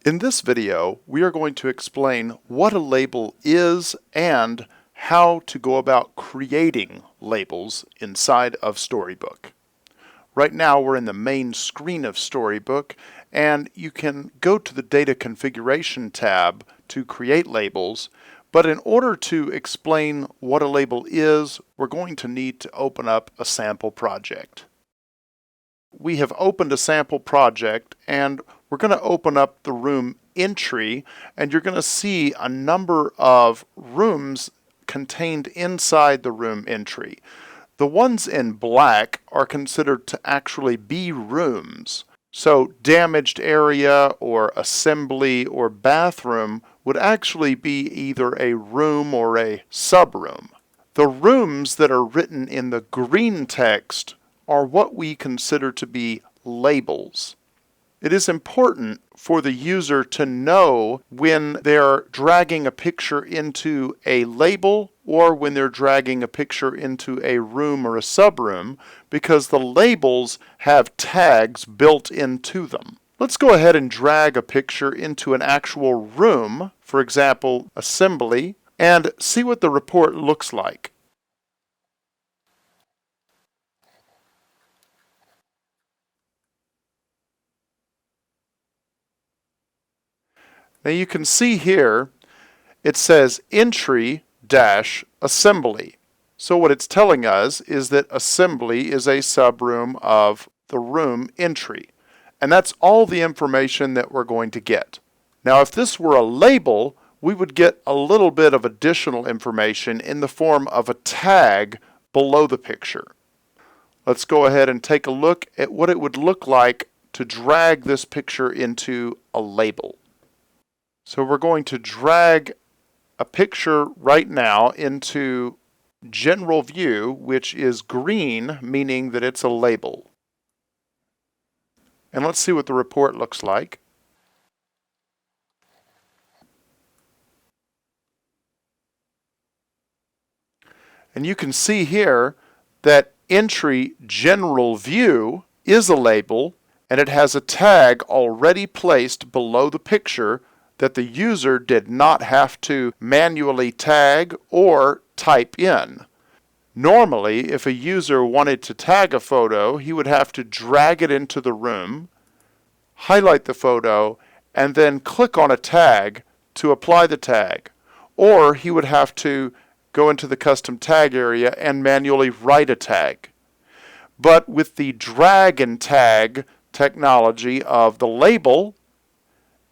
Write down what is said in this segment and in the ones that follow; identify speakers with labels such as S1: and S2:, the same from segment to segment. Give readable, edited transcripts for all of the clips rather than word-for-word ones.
S1: In this video, we are going to explain what a label is and how to go about creating labels inside of Storybook. Right now we're in the main screen of Storybook, and you can go to the Data Configuration tab to create labels, but in order to explain what a label is, we're going to need to open up a sample project. We have opened a sample project, and we're going to open up the room entry, and you're going to see a number of rooms contained inside the room entry. The ones in black are considered to actually be rooms. So damaged area or assembly or bathroom would actually be either a room or a subroom. The rooms that are written in the green text are what we consider to be labels. It is important for the user to know when they're dragging a picture into a label or when they're dragging a picture into a room or a subroom, because the labels have tags built into them. Let's go ahead and drag a picture into an actual room, for example, assembly, and see what the report looks like. Now you can see here it says entry-assembly. So what it's telling us is that assembly is a subroom of the room entry. And that's all the information that we're going to get. Now if this were a label, we would get a little bit of additional information in the form of a tag below the picture. Let's go ahead and take a look at what it would look like to drag this picture into a label. So we're going to drag a picture right now into general view, which is green, meaning that it's a label. And let's see what the report looks like. And you can see here that entry general view is a label, and it has a tag already placed below the picture that the user did not have to manually tag or type in. Normally, if a user wanted to tag a photo, he would have to drag it into the room, highlight the photo, and then click on a tag to apply the tag. Or he would have to go into the custom tag area and manually write a tag. But with the drag and tag technology of the label,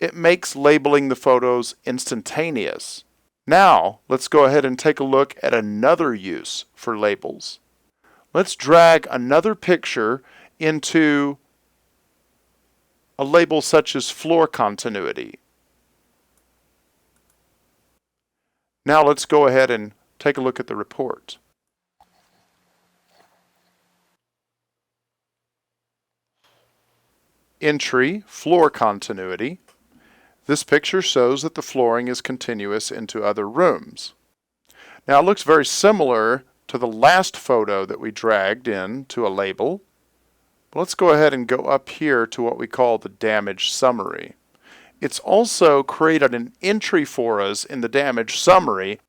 S1: it makes labeling the photos instantaneous. Now, let's go ahead and take a look at another use for labels. Let's drag another picture into a label such as floor continuity. Now let's go ahead and take a look at the report. Entry, floor continuity. This picture shows that the flooring is continuous into other rooms. Now it looks very similar to the last photo that we dragged in to a label. Let's go ahead and go up here to what we call the damage summary. It's also created an entry for us in the damage summary.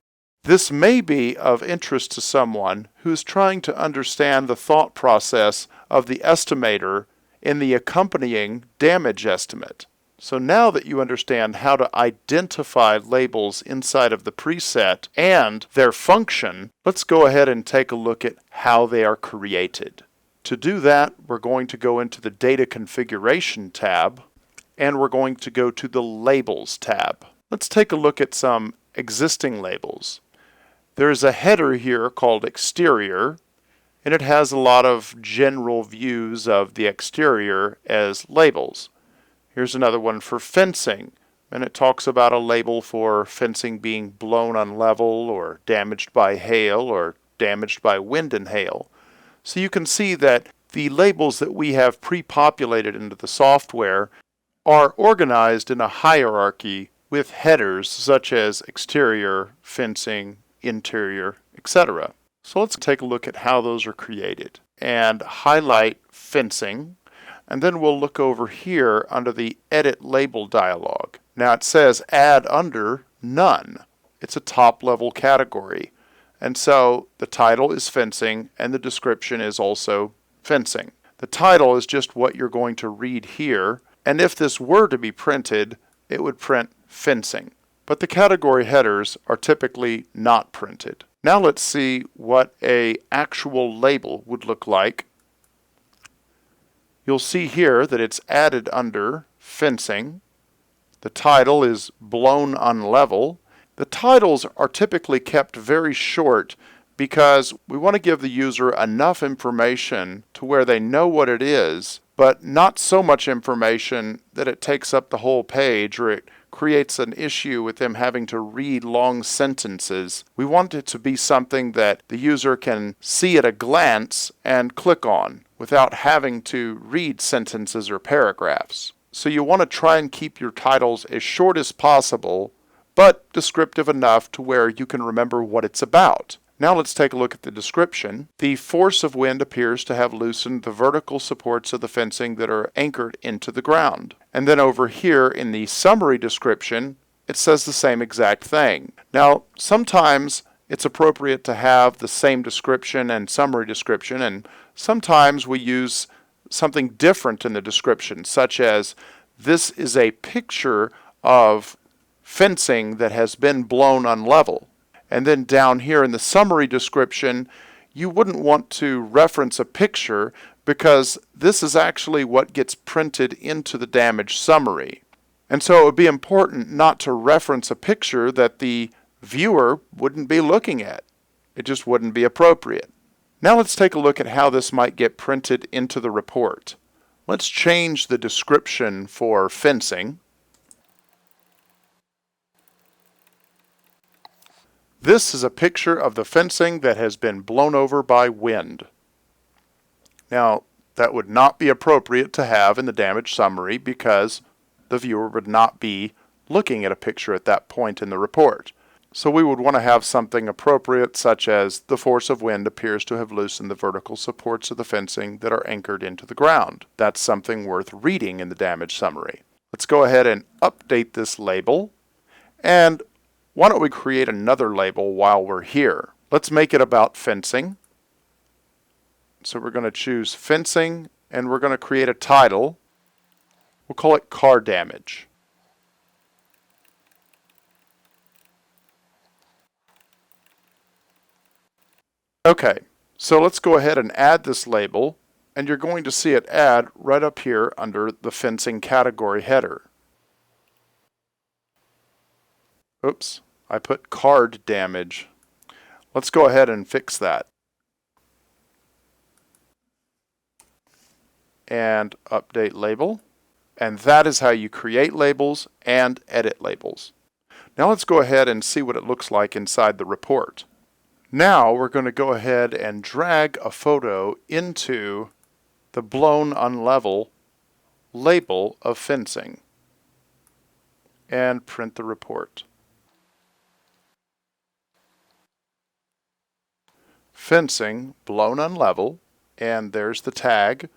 S1: This may be of interest to someone who's trying to understand the thought process of the estimator in the accompanying damage estimate. So now that you understand how to identify labels inside of the preset and their function, let's go ahead and take a look at how they are created. To do that, we're going to go into the Data Configuration tab, and we're going to go to the Labels tab. Let's take a look at some existing labels. There's a header here called Exterior, and it has a lot of general views of the exterior as labels. Here's another one for fencing, and it talks about a label for fencing being blown on level or damaged by hail or damaged by wind and hail. So you can see that the labels that we have pre-populated into the software are organized in a hierarchy with headers such as exterior, fencing, interior, etc. So let's take a look at how those are created and highlight fencing. and then we'll look over here under the Edit Label dialog. Now it says Add Under None. It's a top-level category. And so the title is fencing and the description is also fencing. The title is just what you're going to read here, and if this were to be printed, it would print fencing. But the category headers are typically not printed. Now let's see what an actual label would look like. You'll see here that it's added under fencing. The title is blown unlevel. The titles are typically kept very short because we want to give the user enough information to where they know what it is, but not so much information that it takes up the whole page or it creates an issue with them having to read long sentences. We want it to be something that the user can see at a glance and click on without having to read sentences or paragraphs. So you want to try and keep your titles as short as possible, but descriptive enough to where you can remember what it's about. Now let's take a look at the description. The force of wind appears to have loosened the vertical supports of the fencing that are anchored into the ground. And then over here in the summary description, it says the same exact thing. Now, sometimes it's appropriate to have the same description and summary description, and sometimes we use something different in the description, such as this is a picture of fencing that has been blown unlevel. And then down here in the summary description, you wouldn't want to reference a picture because this is actually what gets printed into the damage summary. And so it would be important not to reference a picture that the viewer wouldn't be looking at. It just wouldn't be appropriate. Now let's take a look at how this might get printed into the report. Let's change the description for fencing. This is a picture of the fencing that has been blown over by wind. Now, that would not be appropriate to have in the damage summary because the viewer would not be looking at a picture at that point in the report. So we would want to have something appropriate such as the force of wind appears to have loosened the vertical supports of the fencing that are anchored into the ground. That's something worth reading in the damage summary. Let's go ahead and update this label, and why don't we create another label while we're here? Let's make it about fencing. So we're going to choose fencing and we're going to create a title. We'll call it car damage. Okay, so let's go ahead and add this label, and you're going to see it add right up here under the fencing category header. Oops. I put card damage. Let's go ahead and fix that. And update label. And that is how you create labels and edit labels. Now let's go ahead and see what it looks like inside the report. Now we're going to go ahead and drag a photo into the blown unlevel label of fencing and print the report. Fencing, blown unlevel, and there's the tag.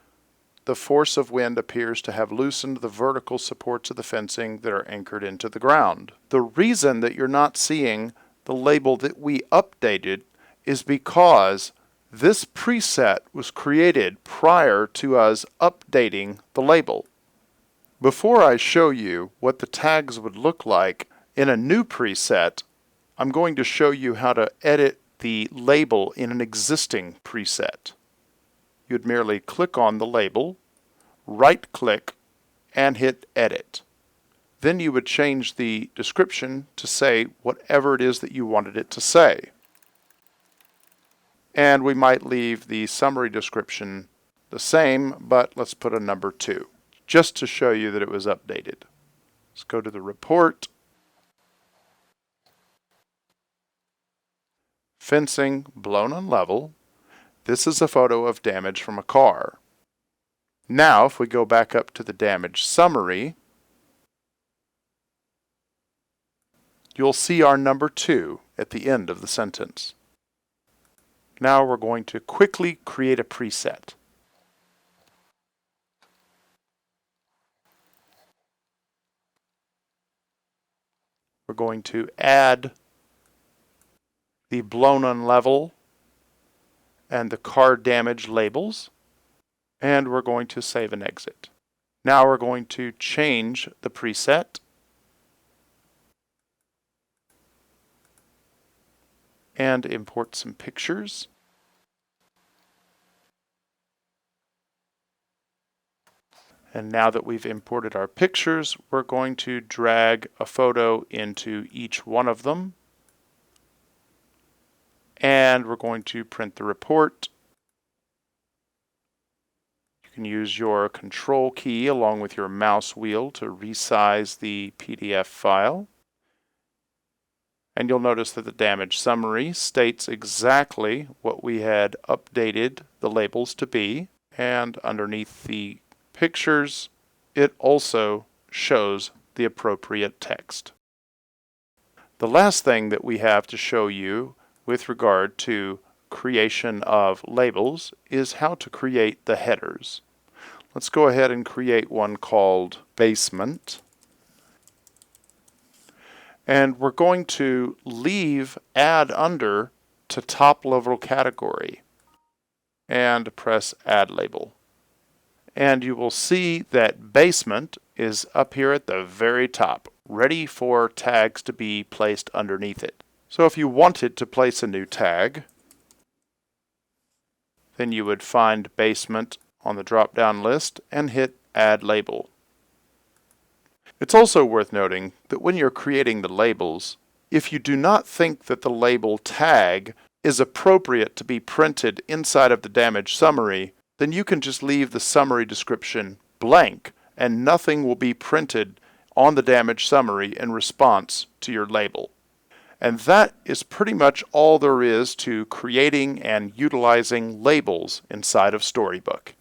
S1: The force of wind appears to have loosened the vertical supports of the fencing that are anchored into the ground. The reason that you're not seeing the label that we updated is because this preset was created prior to us updating the label. Before I show you what the tags would look like in a new preset, I'm going to show you how to edit the label in an existing preset. You'd merely click on the label, right-click, and hit Edit. Then you would change the description to say whatever it is that you wanted it to say. And we might leave the summary description the same, but let's put a number 2, just to show you that it was updated. Let's go to the report. Fencing, blown unlevel. This is a photo of damage from a car. Now, if we go back up to the damage summary, you'll see our number 2 at the end of the sentence. Now we're going to quickly create a preset. We're going to add the blown unlevel and the car damage labels, and we're going to save and exit. Now we're going to change the preset and import some pictures. And now that we've imported our pictures, we're going to drag a photo into each one of them. And we're going to print the report. You can use your control key along with your mouse wheel to resize the PDF file. And you'll notice that the damage summary states exactly what we had updated the labels to be. And underneath the pictures, it also shows the appropriate text. The last thing that we have to show you with regard to creation of labels is how to create the headers. Let's go ahead and create one called basement. And we're going to leave add under to top level category and press add label. And you will see that basement is up here at the very top, ready for tags to be placed underneath it. So if you wanted to place a new tag, then you would find basement on the drop-down list and hit add label. It's also worth noting that when you're creating the labels, if you do not think that the label tag is appropriate to be printed inside of the damage summary, then you can just leave the summary description blank and nothing will be printed on the damage summary in response to your label. And that is pretty much all there is to creating and utilizing labels inside of Storybook.